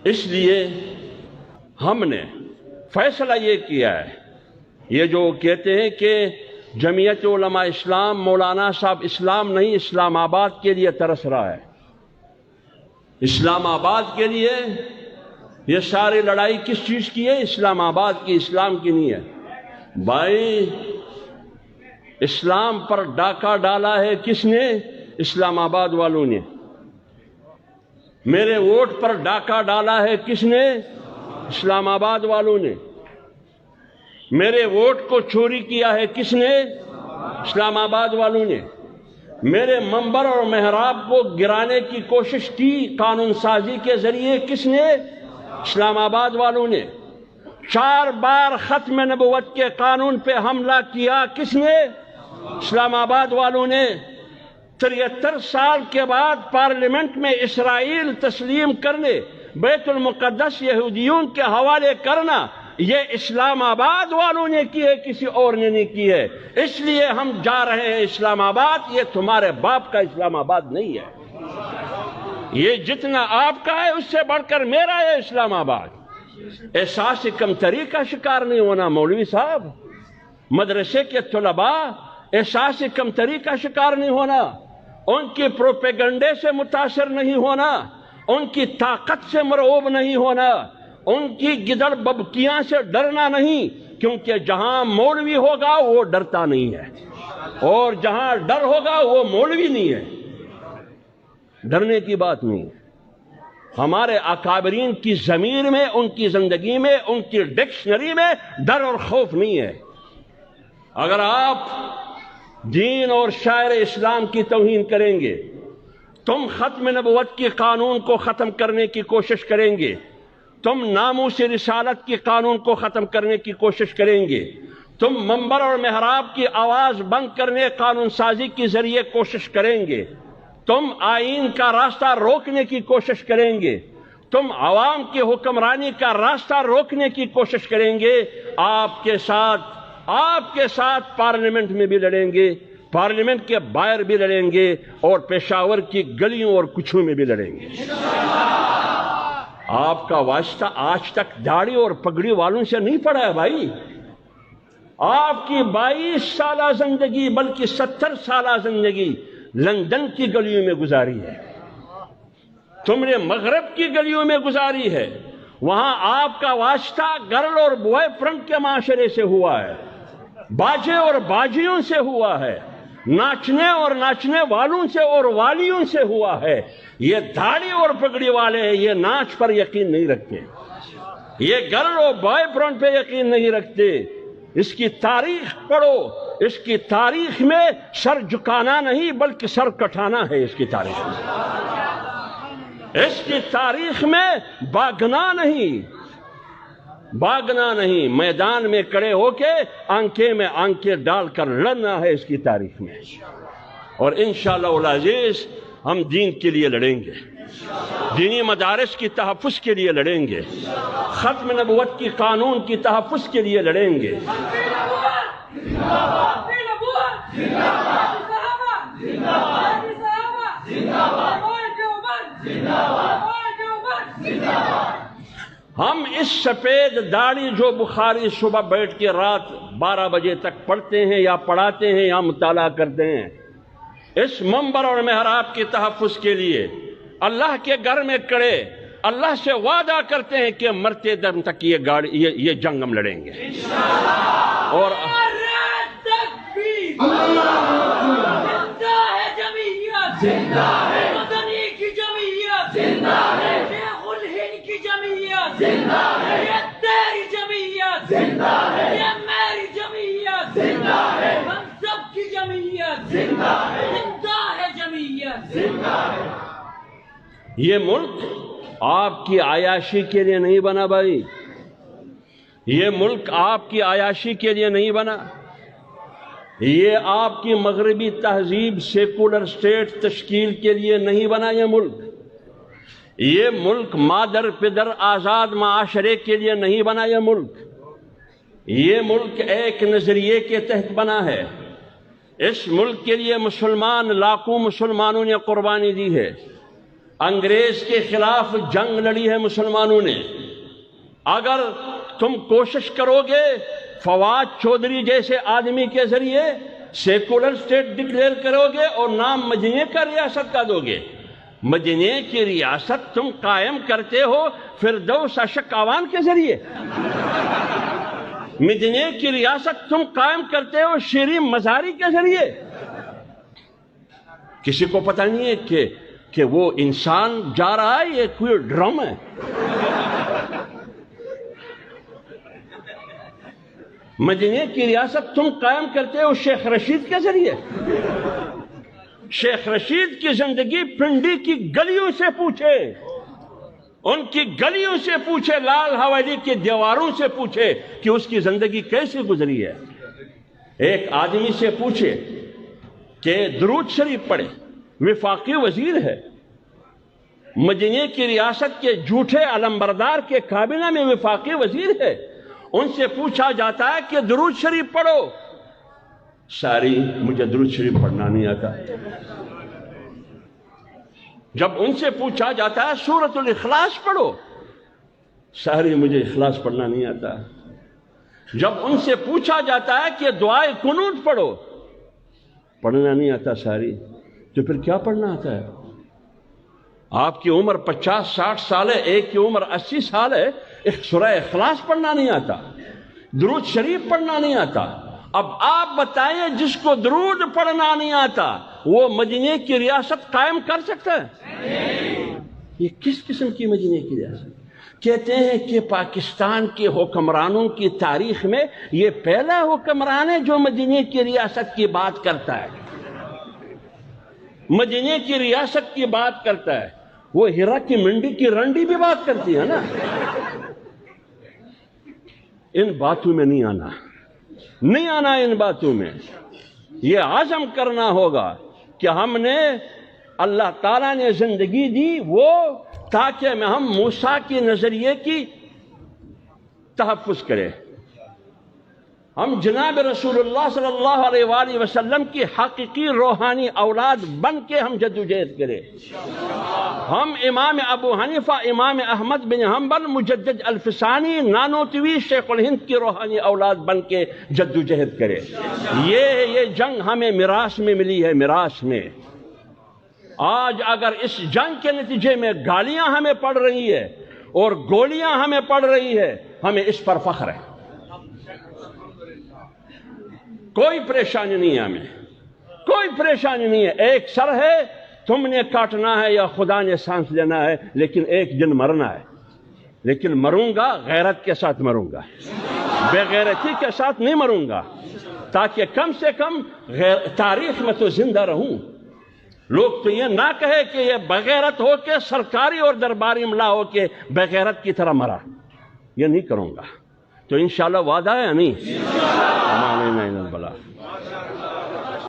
اس لیے ہم نے فیصلہ یہ کیا ہے، یہ جو کہتے ہیں کہ جمعیت علماء اسلام مولانا صاحب اسلام نہیں اسلام آباد کے لیے ترس رہا ہے، اسلام آباد کے لیے یہ ساری لڑائی کس چیز کی ہے؟ اسلام آباد کی، اسلام کی نہیں ہے بھائی۔ اسلام پر ڈاکہ ڈالا ہے کس نے؟ اسلام آباد والوں نے۔ میرے ووٹ پر ڈاکہ ڈالا ہے کس نے؟ اسلام آباد والوں نے۔ میرے ووٹ کو چوری کیا ہے کس نے؟ اسلام آباد والوں نے۔ میرے منبر اور محراب کو گرانے کی کوشش کی قانون سازی کے ذریعے کس نے؟ اسلام آباد والوں نے۔ 4 بار ختم نبوت کے قانون پہ حملہ کیا کس نے؟ اسلام آباد والوں نے۔ 73 سال کے بعد پارلیمنٹ میں اسرائیل تسلیم کرنے، بیت المقدس یہودیوں کے حوالے کرنا، یہ اسلام آباد والوں نے کی ہے، کسی اور نے نہیں کی ہے۔ اس لیے ہم جا رہے ہیں اسلام آباد۔ یہ تمہارے باپ کا اسلام آباد نہیں ہے، یہ جتنا آپ کا ہے اس سے بڑھ کر میرا ہے اسلام آباد۔ احساس کمتری کا شکار نہیں ہونا مولوی صاحب، مدرسے کے طلباء احساس کمتری کا شکار نہیں ہونا، ان کی پروپیگنڈے سے متاثر نہیں ہونا، ان کی طاقت سے مرعوب نہیں ہونا، ان کی گدڑ ببکیاں سے ڈرنا نہیں، کیونکہ جہاں مولوی ہوگا وہ ڈرتا نہیں ہے، اور جہاں ڈر ہوگا وہ مولوی نہیں ہے۔ ڈرنے کی بات نہیں ہے۔ ہمارے اکابرین کی ضمیر میں، ان کی زندگی میں، ان کی ڈکشنری میں ڈر اور خوف نہیں ہے۔ اگر آپ دین اور شاعر اسلام کی توہین کریں گے، تم ختم نبوت کے قانون کو ختم کرنے کی کوشش کریں گے، تم ناموس رسالت کی قانون کو ختم کرنے کی کوشش کریں گے، تم منبر اور محراب کی آواز بند کرنے قانون سازی کے ذریعے کوشش کریں گے، تم آئین کا راستہ روکنے کی کوشش کریں گے، تم عوام کی حکمرانی کا راستہ روکنے کی کوشش کریں گے، آپ کے ساتھ پارلیمنٹ میں بھی لڑیں گے، پارلیمنٹ کے باہر بھی لڑیں گے، اور پشاور کی گلیوں اور کوچوں میں بھی لڑیں گے۔ آپ کا واسطہ آج تک داڑھی اور پگڑی والوں سے نہیں پڑا ہے بھائی۔ آپ کی 22 سالہ زندگی بلکہ 70 سالہ زندگی لندن کی گلیوں میں گزاری ہے، تم نے مغرب کی گلیوں میں گزاری ہے۔ وہاں آپ کا واسطہ گرل اور بوائے فرینڈ کے معاشرے سے ہوا ہے، باجے اور باجیوں سے ہوا ہے، ناچنے اور ناچنے والوں سے اور والیوں سے ہوا ہے۔ یہ داڑھی اور پگڑی والے ہیں، یہ ناچ پر یقین نہیں رکھتے، یہ گرل اور بوائے فرینڈ پہ یقین نہیں رکھتے۔ اس کی تاریخ پڑھو، اس کی تاریخ میں سر جھکانا نہیں بلکہ سر کٹانا ہے۔ اس کی تاریخ میں، اس کی تاریخ میں بھاگنا نہیں، میدان میں کھڑے ہو کے آنکھیں میں آنکھیں ڈال کر لڑنا ہے اس کی تاریخ میں۔ اور انشاءاللہ العزیز ہم دین کے لیے لڑیں گے، دینی مدارس کی تحفظ کے لیے لڑیں گے، ختم نبوت کی قانون کی تحفظ کے لیے لڑیں گے۔ ہم اس سفید داڑھی جو بخاری صبح بیٹھ کے رات 12 بجے تک پڑھتے ہیں یا پڑھاتے ہیں یا مطالعہ کرتے ہیں، اس منبر اور محراب کے تحفظ کے لیے اللہ کے گھر میں کھڑے اللہ سے وعدہ کرتے ہیں کہ مرتے دم تک یہ جنگ ہم لڑیں گے۔ اور زندہ ہے مدنی کی جمعیت، زندہ ہے شیخ الہند کی جمعیت، زندہ ہے یہ تیری جمعیت، زندہ ہے یہ میری جمعیت، زندہ ہے ہم سب کی جمعیت، زندہ ہے زندہ ہے جمعیت، زندہ ہے۔ یہ ملک آپ کی عیاشی کے لیے نہیں بنا بھائی، یہ ملک آپ کی عیاشی کے لیے نہیں بنا، یہ آپ کی مغربی تہذیب سیکولر اسٹیٹ تشکیل کے لیے نہیں بنا۔ یہ ملک مادر پدر آزاد معاشرے کے لیے نہیں بنا۔ یہ ملک ایک نظریے کے تحت بنا ہے۔ اس ملک کے لیے لاکھوں مسلمانوں نے قربانی دی ہے۔ انگریز کے خلاف جنگ لڑی ہے مسلمانوں نے. اگر تم کوشش کرو گے فواد چودھری جیسے آدمی کے ذریعے سیکولر اسٹیٹ ڈکلیئر کرو گے اور نام مدینے کا ریاست کا دو گے. مدینے کی ریاست تم قائم کرتے ہو فردوس اشکاوان کے ذریعے. مدینے کی ریاست تم قائم کرتے ہو شیرین مزاری کے ذریعے. کسی کو پتہ نہیں ہے کہ وہ انسان جا رہا ہے یہ کوئی ڈرم ہے. مدینے کی ریاست تم قائم کرتے ہو شیخ رشید کے ذریعے. شیخ رشید کی زندگی پنڈی کی گلیوں سے پوچھے, ان کی گلیوں سے پوچھے, لال حویلی کی دیواروں سے پوچھے کہ اس کی زندگی کیسے گزری ہے. ایک آدمی سے پوچھے کہ درود شریف پڑھے, وفاقی وزیر ہے, مدینے کی ریاست کے جھوٹے علمبردار کے کابینہ میں وفاقی وزیر ہے. ان سے پوچھا جاتا ہے کہ درود شریف پڑھو, ساری مجھے درود شریف پڑھنا نہیں آتا. جب ان سے پوچھا جاتا ہے سورۃ الاخلاص پڑھو, ساری مجھے اخلاص پڑھنا نہیں آتا. جب ان سے پوچھا جاتا ہے کہ دعائے قنوت پڑھو, پڑھنا نہیں آتا ساری, تو پھر کیا پڑھنا آتا ہے؟ آپ کی عمر 50-60 سال ہے, ایک کی عمر 80 سال ہے, سورہ اخلاص پڑھنا نہیں آتا, درود شریف پڑھنا نہیں آتا. اب آپ بتائیں جس کو درود پڑھنا نہیں آتا وہ مدینے کی ریاست قائم کر سکتا ہے؟ یہ کس قسم کی مدینے کی ریاست؟ کہتے ہیں کہ پاکستان کے حکمرانوں کی تاریخ میں یہ پہلا حکمران ہے جو مدینے کی ریاست کی بات کرتا ہے. مدینے کی ریاست کی بات کرتا ہے. وہ ہیرا کی منڈی کی رنڈی بھی بات کرتی ہے نا. ان باتوں میں نہیں آنا ان باتوں میں. یہ عزم کرنا ہوگا کہ ہم نے, اللہ تعالیٰ نے زندگی دی وہ تاکہ ہم موسیٰ کے نظریے کی تحفظ کریں. ہم جناب رسول اللہ صلی اللہ علیہ وآلہ وسلم کی حقیقی روحانی اولاد بن کے ہم جدوجہد کریں. ہم امام ابو حنیفہ, امام احمد بن حنبل, مجدد الفسانی, نانوتوی, شیخ الہند کی روحانی اولاد بن کے جدوجہد کریں. یہ جنگ ہمیں میراث میں ملی ہے, میراث میں. آج اگر اس جنگ کے نتیجے میں گالیاں ہمیں پڑ رہی ہے اور گولیاں ہمیں پڑ رہی ہے, ہمیں اس پر فخر ہے. کوئی پریشانی نہیں ہے, ہمیں کوئی پریشانی نہیں ہے. ایک سر ہے, تم نے کاٹنا ہے یا خدا نے سانس لینا ہے, لیکن ایک دن مرنا ہے. لیکن مروں گا غیرت کے ساتھ مروں گا, بے غیرتی کے ساتھ نہیں مروں گا, تاکہ کم سے کم تاریخ میں تو زندہ رہوں. لوگ تو یہ نہ کہے کہ یہ بغیرت ہو کے سرکاری اور درباری املا ہو کے بغیرت کی طرح مرا. یہ نہیں کروں گا. تو انشاءاللہ وعدہ ہے یا نہیں؟